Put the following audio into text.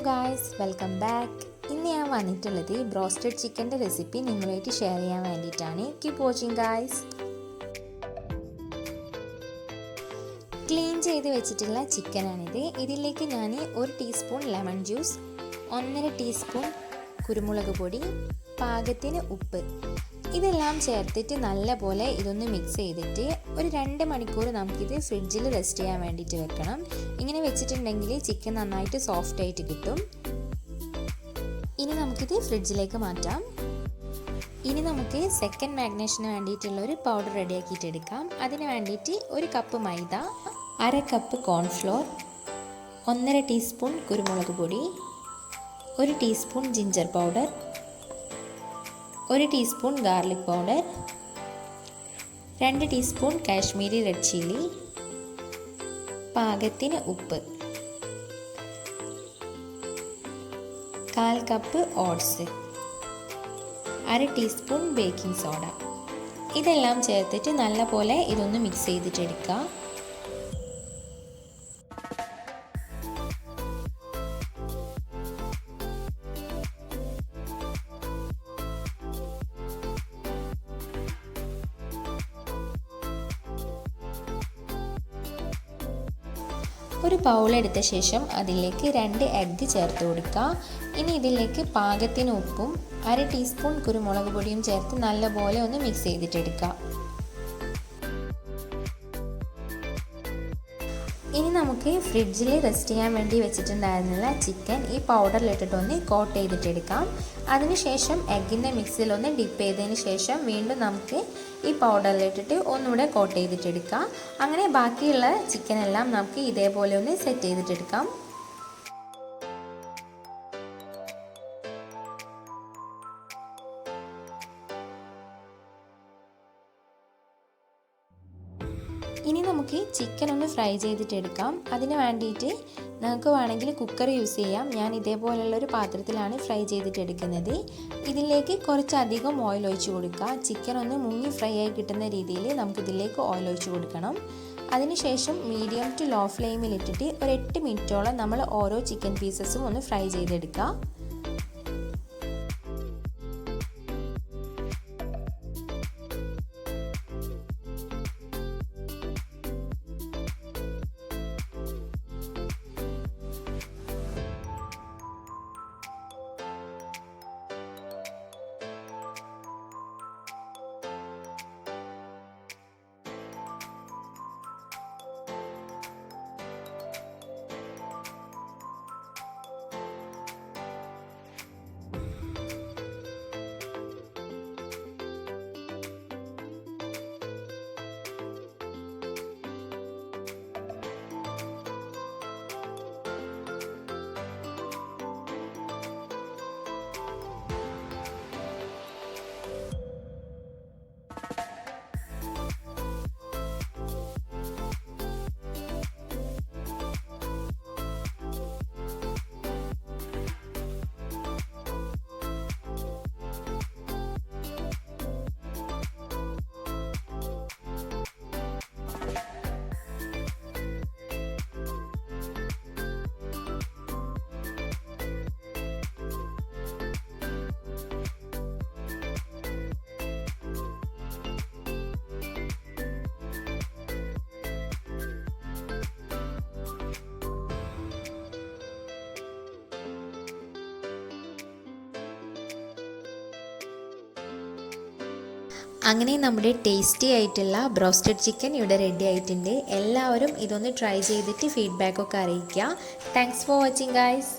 Guys, welcome back. ഇന്ന് ഞാൻ വന്നിട്ടുള്ളത് ബ്രോസ്റ്റഡ് ചിക്കൻ്റെ റെസിപ്പി നിങ്ങളുമായിട്ട് ഷെയർ ചെയ്യാൻ വേണ്ടിയിട്ടാണ്. Keep watching guys. ക്ലീൻ ചെയ്ത് വെച്ചിട്ടുള്ള ചിക്കനാണിത്. ഇതിലേക്ക് ഞാൻ 1 ടീസ്പൂൺ ലെമൺ ജ്യൂസ്, 1.5 ടീസ്പൂൺ കുരുമുളക് പൊടി, പാകത്തിന് ഉപ്പ് ഇതെല്ലാം ചേർത്തിട്ട് നല്ലപോലെ ഇതൊന്ന് മിക്സ് ചെയ്തിട്ട് ഒരു 2 മണിക്കൂർ നമുക്കിത് ഫ്രിഡ്ജിൽ റെസ്റ്റ് ചെയ്യാൻ വേണ്ടിയിട്ട് വെക്കണം. ഇങ്ങനെ വെച്ചിട്ടുണ്ടെങ്കിൽ ചിക്കൻ നന്നായിട്ട് സോഫ്റ്റ് ആയിട്ട് കിട്ടും. ഇനി നമുക്കിത് ഫ്രിഡ്ജിലേക്ക് മാറ്റാം. ഇനി നമുക്ക് സെക്കൻഡ് മാഗ്നേഷന് വേണ്ടിയിട്ടുള്ള ഒരു പൗഡർ റെഡിയാക്കിയിട്ട് എടുക്കാം. അതിന് വേണ്ടിയിട്ട് 1 കപ്പ് മൈദ, 1/2 കപ്പ് കോൺഫ്ലോർ, 1.5 ടീസ്പൂൺ കുരുമുളക് പൊടി, 1 teaspoon ginger powder, 1 teaspoon garlic powder, 2 teaspoon Kashmiri red chilli, പാകത്തിന് ഉപ്പ്, 1/4 cup oats, 1/2 teaspoon baking soda. ഇതെല്ലാം ചേർത്തിട്ട് നല്ലപോലെ ഇതൊന്ന് മിക്സ് ചെയ്തിട്ടെടുക്കുക. ഒരു ബൗൾ എടുത്ത ശേഷം അതിലേക്ക് 2 എഗ്ഗ് ചേർത്ത് കൊടുക്കുക. ഇനി ഇതിലേക്ക് പാകത്തിന് ഉപ്പും 1/2 ടീസ്പൂൺ കുരുമുളക് പൊടിയും ചേർത്ത് നല്ലപോലെ ഒന്ന് മിക്സ് ചെയ്തിട്ടെടുക്കുക. ഇനി നമുക്ക് ഫ്രിഡ്ജിൽ റെസ്റ്റ് ചെയ്യാൻ വേണ്ടി വെച്ചിട്ടുണ്ടായിരുന്നില്ല ചിക്കൻ ഈ പൗഡറിലിട്ടിട്ട് ഒന്ന് കോട്ട് ചെയ്തിട്ടെടുക്കാം. അതിനുശേഷം എഗ്ഗിൻ്റെ മിക്സിലൊന്ന് ഡിപ്പ് ചെയ്തതിന് ശേഷം വീണ്ടും നമുക്ക് ഈ പൗഡറിലിട്ടിട്ട് ഒന്നുകൂടെ കോട്ട് ചെയ്തിട്ടെടുക്കാം. അങ്ങനെ ബാക്കിയുള്ള ചിക്കനെല്ലാം നമുക്ക് ഇതേപോലെ ഒന്ന് സെറ്റ് ചെയ്തിട്ടെടുക്കാം. ഇനി നമുക്ക് ചിക്കൻ ഒന്ന് ഫ്രൈ ചെയ്തിട്ടെടുക്കാം. അതിന് വേണ്ടിയിട്ട് നമുക്ക് വേണമെങ്കിൽ കുക്കർ യൂസ് ചെയ്യാം. ഞാൻ ഇതേപോലെയുള്ളൊരു പാത്രത്തിലാണ് ഫ്രൈ ചെയ്തിട്ടെടുക്കുന്നത്. ഇതിലേക്ക് കുറച്ചധികം ഓയിൽ ഒഴിച്ച് കൊടുക്കുക. ചിക്കൻ ഒന്ന് മുങ്ങി ഫ്രൈ ആയി കിട്ടുന്ന രീതിയിൽ നമുക്കിതിലേക്ക് ഓയിൽ ഒഴിച്ച് കൊടുക്കണം. അതിനുശേഷം മീഡിയം ടു ലോ ഫ്ലെയിമിലിട്ടിട്ട് ഒരു 8 മിനിറ്റോളം നമ്മൾ ഓരോ ചിക്കൻ പീസസും ഒന്ന് ഫ്രൈ ചെയ്തെടുക്കുക. അങ്ങനെ നമ്മുടെ ടേസ്റ്റി ആയിട്ടുള്ള ബ്രോസ്റ്റഡ് ചിക്കൻ ഇവിടെ റെഡി ആയിട്ടുണ്ട്. എല്ലാവരും ഇതൊന്ന് ട്രൈ ചെയ്തിട്ട് ഫീഡ്ബാക്കൊക്കെ അറിയിക്കുക. Thanks for watching guys.